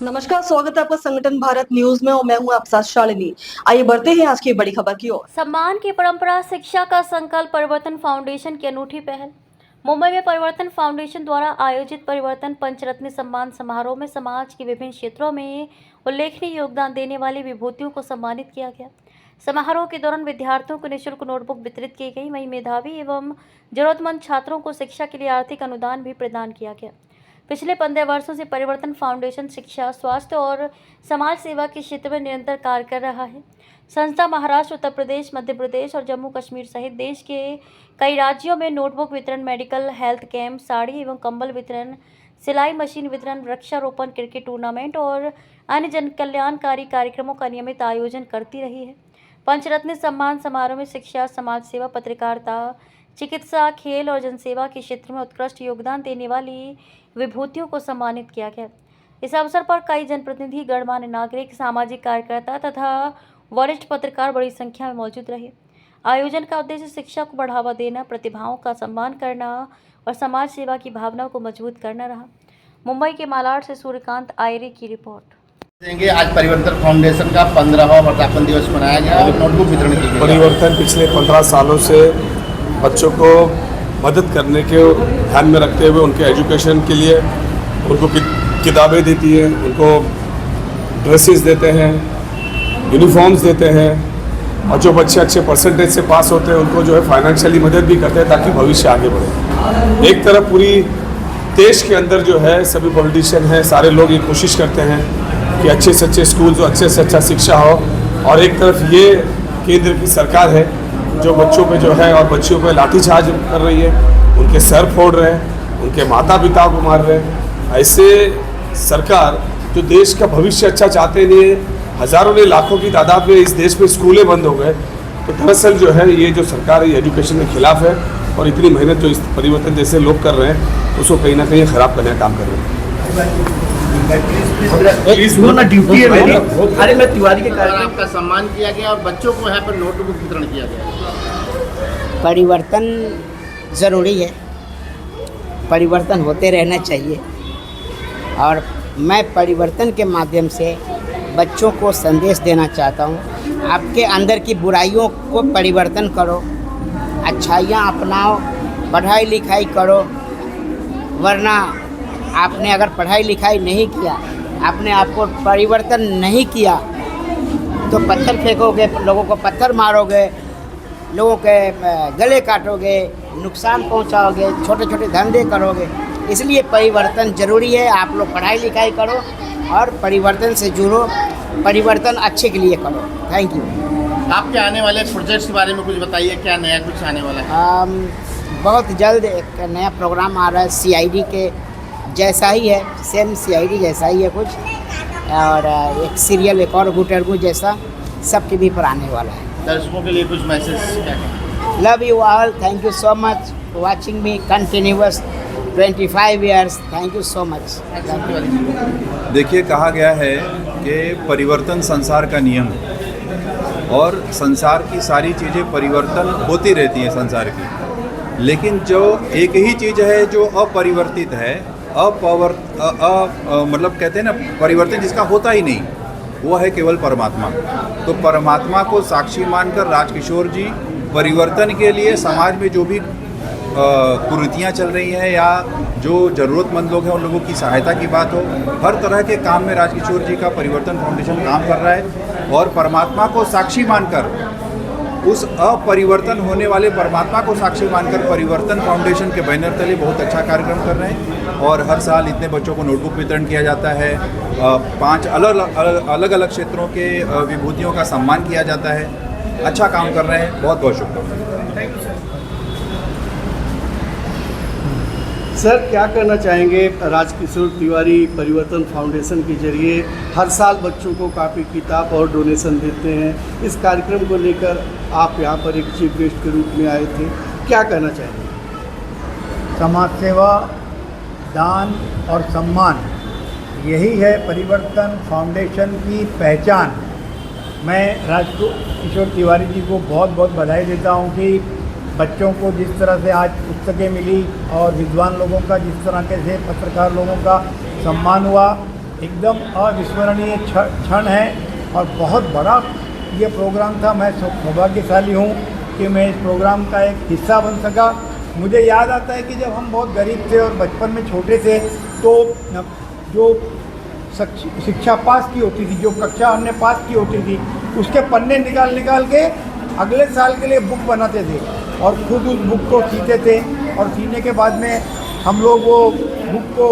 नमस्कार, स्वागत है आपका संगठन भारत न्यूज में और मैं हूं आपके साथ शालिनी। आइए बढ़ते हैं आज की बड़ी खबर की ओर। सम्मान की परंपरा, शिक्षा का संकल्प, परिवर्तन फाउंडेशन की अनूठी पहल। मुंबई में परिवर्तन फाउंडेशन द्वारा आयोजित परिवर्तन पंचरत्न सम्मान समारोह में समाज के विभिन्न क्षेत्रों में उल्लेखनीय योगदान देने वाली विभूतियों को सम्मानित किया गया। समारोह के दौरान विद्यार्थियों को निःशुल्क नोटबुक वितरित की गई। वहीं मेधावी एवं जरूरतमंद छात्रों को शिक्षा के लिए आर्थिक अनुदान भी प्रदान किया गया। पिछले 15 वर्षों से परिवर्तन फाउंडेशन शिक्षा, स्वास्थ्य और समाज सेवा के क्षेत्र में निरंतर कार्य कर रहा है। संस्था महाराष्ट्र, उत्तर प्रदेश, मध्य प्रदेश और जम्मू कश्मीर सहित देश के कई राज्यों में नोटबुक वितरण, मेडिकल हेल्थ कैंप, साड़ी एवं कंबल वितरण, सिलाई मशीन वितरण, वृक्षारोपण, क्रिकेट टूर्नामेंट और अन्य जन कल्याणकारी कार्यक्रमों का नियमित आयोजन करती रही है। पंचरत्न सम्मान समारोह में शिक्षा, समाज सेवा, पत्रकारिता, चिकित्सा, खेल और जनसेवा के क्षेत्र में उत्कृष्ट योगदान देने वाली विभूतियों को सम्मानित किया गया। इस अवसर पर कई जनप्रतिनिधि, गणमान्य नागरिक, सामाजिक कार्यकर्ता तथा वरिष्ठ पत्रकार बड़ी संख्या में मौजूद रहे। आयोजन का उद्देश्य शिक्षा को बढ़ावा देना, प्रतिभाओं का सम्मान करना और समाज सेवा की भावना को मजबूत करना रहा। मुंबई के मालाड से सूर्यकांत आयरे की रिपोर्ट। आज परिवर्तन फाउंडेशन का 15वां वर्धापन दिवस मनाया गया और नोटबुक वितरण की गई। परिवर्तन पिछले 15 सालों से बच्चों को मदद करने के ध्यान में रखते हुए उनके एजुकेशन के लिए उनको किताबें देती है, उनको ड्रेसेस देते हैं, यूनिफॉर्म्स देते हैं और जो बच्चे अच्छे परसेंटेज से पास होते हैं उनको जो है फाइनेंशियली मदद भी करते हैं ताकि भविष्य आगे बढ़े। एक तरफ पूरी देश के अंदर जो है सभी पॉलिटिशियन हैं, सारे लोग ये कोशिश करते हैं कि अच्छे से अच्छे स्कूल्स हो, अच्छे से अच्छा शिक्षा हो, और एक तरफ ये केंद्र की सरकार है जो बच्चों पे जो है और बच्चियों पे लाठीचार्ज कर रही है, उनके सर फोड़ रहे हैं, उनके माता पिता को मार रहे हैं। ऐसे सरकार जो देश का भविष्य अच्छा चाहते नहीं है, हज़ारों ने लाखों की तादाद में इस देश में स्कूलें बंद हो गए, तो दरअसल जो है ये जो सरकार है एजुकेशन के खिलाफ है और इतनी मेहनत जो इस परिवर्तन जैसे लोग कर रहे हैं उसको कहीं ना कहीं ख़राब करने का काम कर रहे हैं। ड्यूटी है मेरी। अरे मैं तिवारी के कारण आपका सम्मान किया गया और बच्चों को यहाँ पर नोटबुक वितरण किया गया। परिवर्तन ज़रूरी है, परिवर्तन होते रहना चाहिए और मैं परिवर्तन के माध्यम से बच्चों को संदेश देना चाहता हूँ। आपके अंदर की बुराइयों को परिवर्तन करो, अच्छाइयाँ अपनाओ, पढ़ाई लिखाई करो, वरना आपने अगर पढ़ाई लिखाई नहीं किया, आपने आपको परिवर्तन नहीं किया तो पत्थर फेंकोगे, लोगों को पत्थर मारोगे, लोगों के गले काटोगे, नुकसान पहुंचाओगे, छोटे छोटे धंधे करोगे। इसलिए परिवर्तन ज़रूरी है। आप लोग पढ़ाई लिखाई करो और परिवर्तन से जुड़ो, परिवर्तन अच्छे के लिए करो। Thank you. आपके आने वाले प्रोजेक्ट्स के बारे में कुछ बताइए, क्या नया कुछ आने वाला है? बहुत जल्द एक नया प्रोग्राम आ रहा है, CID के जैसा ही है, सेम CID जैसा ही है कुछ, और एक सीरियल, एक और गुटरगू जैसा, सब टीवी पर आने वाला है। दर्शकों के लिए कुछ मैसेज क्या है? Love you all, thank you so much watching me continuous 25 years, thank you so much. देखिए, कहा गया है कि परिवर्तन संसार का नियम है और संसार की सारी चीज़ें परिवर्तन होती रहती हैं संसार की, लेकिन जो एक ही चीज़ है जो अपरिवर्तित है, मतलब कहते हैं ना, परिवर्तन जिसका होता ही नहीं, वो है केवल परमात्मा। तो परमात्मा को साक्षी मानकर राजकिशोर जी परिवर्तन के लिए समाज में जो भी कुरीतियाँ चल रही हैं या जो ज़रूरतमंद लोग हैं उन लोगों की सहायता की बात हो, हर तरह के काम में राजकिशोर जी का परिवर्तन फाउंडेशन काम कर रहा है और परमात्मा को साक्षी मानकर, उस अपरिवर्तन होने वाले परमात्मा को साक्षी मानकर परिवर्तन फाउंडेशन के बैनर तले बहुत अच्छा कार्यक्रम कर रहे हैं और हर साल इतने बच्चों को नोटबुक वितरण किया जाता है। 5 अलग अलग क्षेत्रों के विभूतियों का सम्मान किया जाता है। अच्छा काम कर रहे हैं, बहुत बहुत शुभकामनाएं। सर, क्या कहना चाहेंगे? राजकिशोर तिवारी परिवर्तन फाउंडेशन के जरिए हर साल बच्चों को काफ़ी किताब और डोनेशन देते हैं। इस कार्यक्रम को लेकर आप यहाँ पर एक चीफ गेस्ट के रूप में आए थे, क्या कहना चाहेंगे? समाज सेवा, दान और सम्मान, यही है परिवर्तन फाउंडेशन की पहचान। मैं राजकिशोर तिवारी जी को बहुत बहुत बधाई देता हूँ कि बच्चों को जिस तरह से आज पुस्तकें मिली और विद्वान लोगों का जिस तरह के से पत्रकार लोगों का सम्मान हुआ, एकदम अविस्मरणीय क्षण है और बहुत बड़ा ये प्रोग्राम था। मैं सौभाग्यशाली हूँ कि मैं इस प्रोग्राम का एक हिस्सा बन सका। मुझे याद आता है कि जब हम बहुत गरीब थे और बचपन में छोटे थे तो जो शिक्षा पास की होती थी, जो कक्षा हमने पास की होती थी, उसके पन्ने निकाल के अगले साल के लिए बुक बनाते थे और खुद उस बुक को सीते थे और सीने के बाद में हम लोग वो बुक को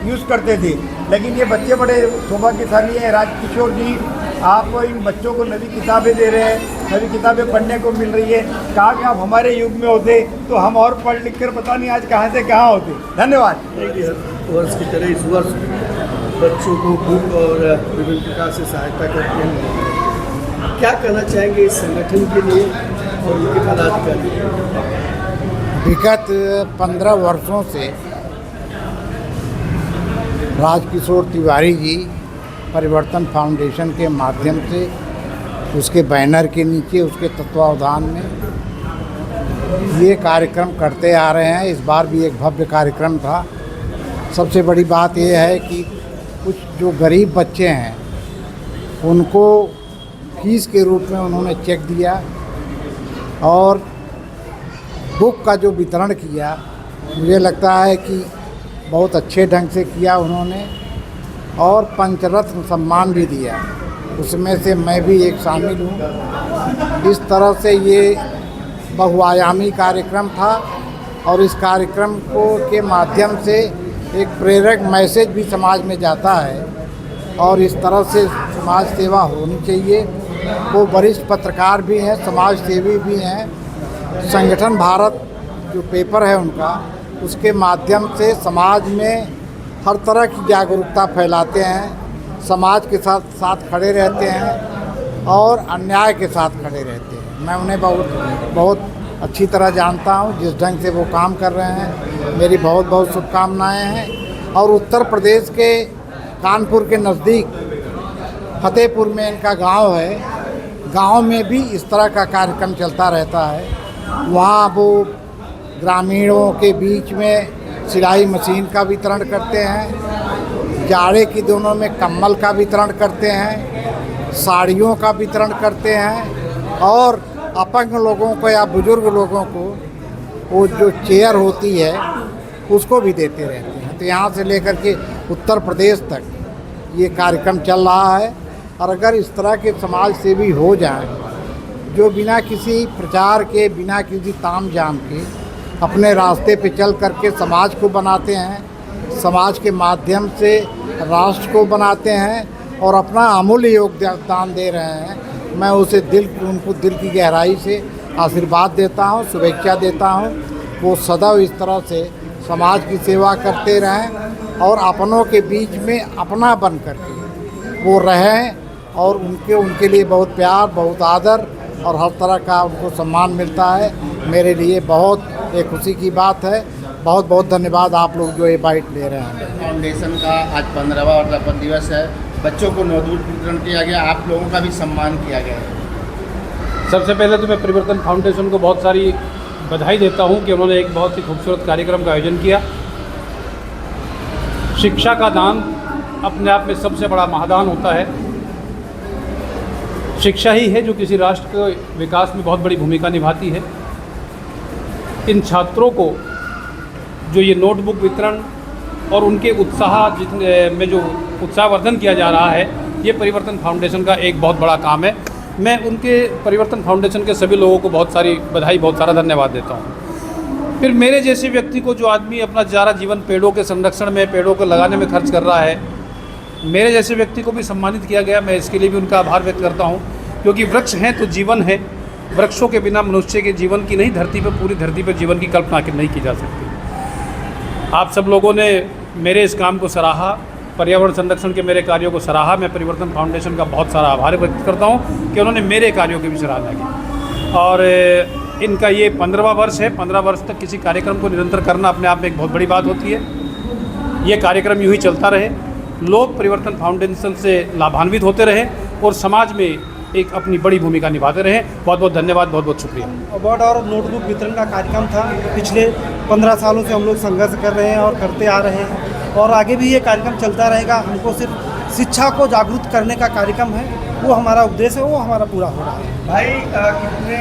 यूज़ करते थे। लेकिन ये बच्चे बड़े सौभाग्यशाली हैं। राजकिशोर जी, आप इन बच्चों को नई किताबें दे रहे हैं, नई किताबें पढ़ने को मिल रही है। कहा कि आप हमारे युग में होते तो हम और पढ़ लिख कर पता नहीं आज कहाँ से कहाँ होते। धन्यवाद। वर्ष की तरह इस वर्ष बच्चों को बुक और विभिन्न प्रकार से सहायता करते हैं। क्या कहना चाहेंगे इस संगठन के लिए और उनके पदाधिकारी? विगत 15 वर्षों से राजकिशोर तिवारी जी परिवर्तन फाउंडेशन के माध्यम से, उसके बैनर के नीचे, उसके तत्वावधान में ये कार्यक्रम करते आ रहे हैं। इस बार भी एक भव्य कार्यक्रम था। सबसे बड़ी बात यह है कि कुछ जो गरीब बच्चे हैं उनको फीस के रूप में उन्होंने चेक दिया और बुक का जो वितरण किया, मुझे लगता है कि बहुत अच्छे ढंग से किया उन्होंने और पंचरत्न सम्मान भी दिया। उसमें से मैं भी एक शामिल हूँ। इस तरह से ये बहुआयामी कार्यक्रम था और इस कार्यक्रम के माध्यम से एक प्रेरक मैसेज भी समाज में जाता है और इस तरह से समाज सेवा होनी चाहिए। वो वरिष्ठ पत्रकार भी हैं, समाज सेवी भी हैं। संगठन भारत जो पेपर है उनका, उसके माध्यम से समाज में हर तरह की जागरूकता फैलाते हैं, समाज के साथ खड़े रहते हैं और अन्याय के साथ खड़े रहते हैं। मैं उन्हें बहुत अच्छी तरह जानता हूँ। जिस ढंग से वो काम कर रहे हैं, मेरी बहुत बहुत शुभकामनाएँ हैं। और उत्तर प्रदेश के कानपुर के नज़दीक फतेहपुर में इनका गांव है। गांव में भी इस तरह का कार्यक्रम चलता रहता है। वहाँ वो ग्रामीणों के बीच में सिलाई मशीन का वितरण करते हैं, जाड़े के दिनों में कंबल का वितरण करते हैं, साड़ियों का वितरण करते हैं और अपंग लोगों को या बुजुर्ग लोगों को वो जो चेयर होती है उसको भी देते रहते हैं। तो यहाँ से लेकर के उत्तर प्रदेश तक ये कार्यक्रम चल रहा है। और अगर इस तरह के समाज सेवी हो जाएं जो बिना किसी प्रचार के, बिना किसी ताम झाम के अपने रास्ते पे चल करके समाज को बनाते हैं, समाज के माध्यम से राष्ट्र को बनाते हैं और अपना अमूल्य योगदान दे रहे हैं, मैं उनको दिल की गहराई से आशीर्वाद देता हूँ, शुभेच्छा देता हूँ। वो सदैव इस तरह से समाज की सेवा करते रहें और अपनों के बीच में अपना बन करके वो रहें और उनके लिए बहुत प्यार, बहुत आदर और हर तरह का उनको सम्मान मिलता है। मेरे लिए बहुत एक खुशी की बात है। बहुत बहुत धन्यवाद आप लोग जो ये बाइट ले रहे हैं। फाउंडेशन का आज 15वां वर्धापन दिवस है। बच्चों को नोटबुक वितरण किया गया, आप लोगों का भी सम्मान किया गया है। सबसे पहले तो मैं परिवर्तन फाउंडेशन को बहुत सारी बधाई देता हूं कि उन्होंने एक बहुत ही खूबसूरत कार्यक्रम का आयोजन किया। शिक्षा का दान अपने आप में सबसे बड़ा महादान होता है। शिक्षा ही है जो किसी राष्ट्र के विकास में बहुत बड़ी भूमिका निभाती है। इन छात्रों को जो ये नोटबुक वितरण और उनके उत्साह में जो उत्साहवर्धन किया जा रहा है, ये परिवर्तन फाउंडेशन का एक बहुत बड़ा काम है। मैं उनके परिवर्तन फाउंडेशन के सभी लोगों को बहुत सारी बधाई, बहुत सारा धन्यवाद देता हूँ। फिर मेरे जैसे व्यक्ति को, जो आदमी अपना सारा जीवन पेड़ों के संरक्षण में, पेड़ों को लगाने में खर्च कर रहा है, मेरे जैसे व्यक्ति को भी सम्मानित किया गया। मैं इसके लिए भी उनका आभार व्यक्त करता हूँ, क्योंकि वृक्ष हैं तो जीवन है। वृक्षों के बिना मनुष्य के जीवन की नहीं, धरती पर, पूरी धरती पर जीवन की कल्पना नहीं की जा सकती। आप सब लोगों ने मेरे इस काम को सराहा, पर्यावरण संरक्षण के मेरे कार्यों को सराहा। मैं परिवर्तन फाउंडेशन का बहुत सारा आभार व्यक्त करता हूँ कि उन्होंने मेरे कार्यों की भी सराहना की। और इनका ये 15वां वर्ष है। 15 वर्ष तक किसी कार्यक्रम को निरंतर करना अपने आप में एक बहुत बड़ी बात होती है। ये कार्यक्रम यूँ ही चलता रहे, लोग परिवर्तन फाउंडेशन से लाभान्वित होते रहे और समाज में एक अपनी बड़ी भूमिका निभाते रहे। बहुत बहुत धन्यवाद, बहुत बहुत शुक्रिया। अवार्ड और नोटबुक वितरण का कार्यक्रम था। पिछले 15 सालों से हम लोग संघर्ष कर रहे हैं और करते आ रहे हैं और आगे भी ये कार्यक्रम चलता रहेगा। हमको सिर्फ शिक्षा को जागरूक करने का कार्यक्रम है, वो हमारा उद्देश्य है, वो हमारा पूरा हो रहा है। भाई कितने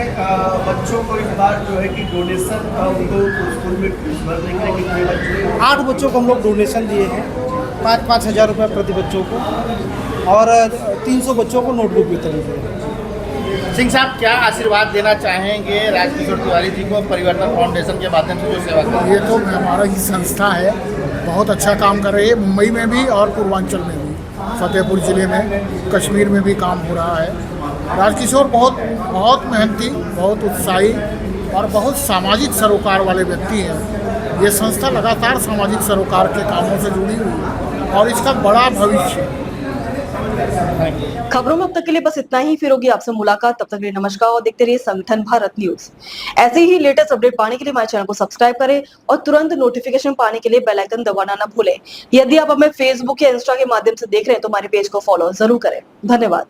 बच्चों को इस बार जो है कि डोनेशन उनको स्कूल में फीस भरने के लिए कितने बच्चे 8 बच्चों को हम लोग डोनेशन दिए हैं, 5-5 हज़ार रुपये प्रति बच्चों को, और 300 बच्चों को नोटबुक वितरण किए हैं। सिंह साहब क्या आशीर्वाद देना चाहेंगे राजकिशोर तिवारी जी को परिवर्तन फाउंडेशन के माध्यम से जो सेवा कर रहे हैं? ये तो हमारा ही संस्था है, बहुत अच्छा काम कर रही है, मुंबई में भी और पूर्वांचल में भी, फतेहपुर ज़िले में, कश्मीर में भी काम हो रहा है। राजकिशोर बहुत मेहनती, बहुत उत्साही और बहुत सामाजिक सरोकार वाले व्यक्ति हैं। ये संस्था लगातार सामाजिक सरोकार के कामों से जुड़ी हुई है और इसका बड़ा भविष्य है। खबरों में अब तक के लिए बस इतना ही, फिर होगी आपसे मुलाकात। तब तक के लिए नमस्कार और देखते रहिए संगठन भारत न्यूज। ऐसे ही लेटेस्ट अपडेट पाने के लिए हमारे चैनल को सब्सक्राइब करें और तुरंत नोटिफिकेशन पाने के लिए बेल आइकन दबाना ना भूलें। यदि आप हमें फेसबुक या इंस्टा के माध्यम से देख रहे हैं तो हमारे पेज को फॉलो जरूर करें। धन्यवाद।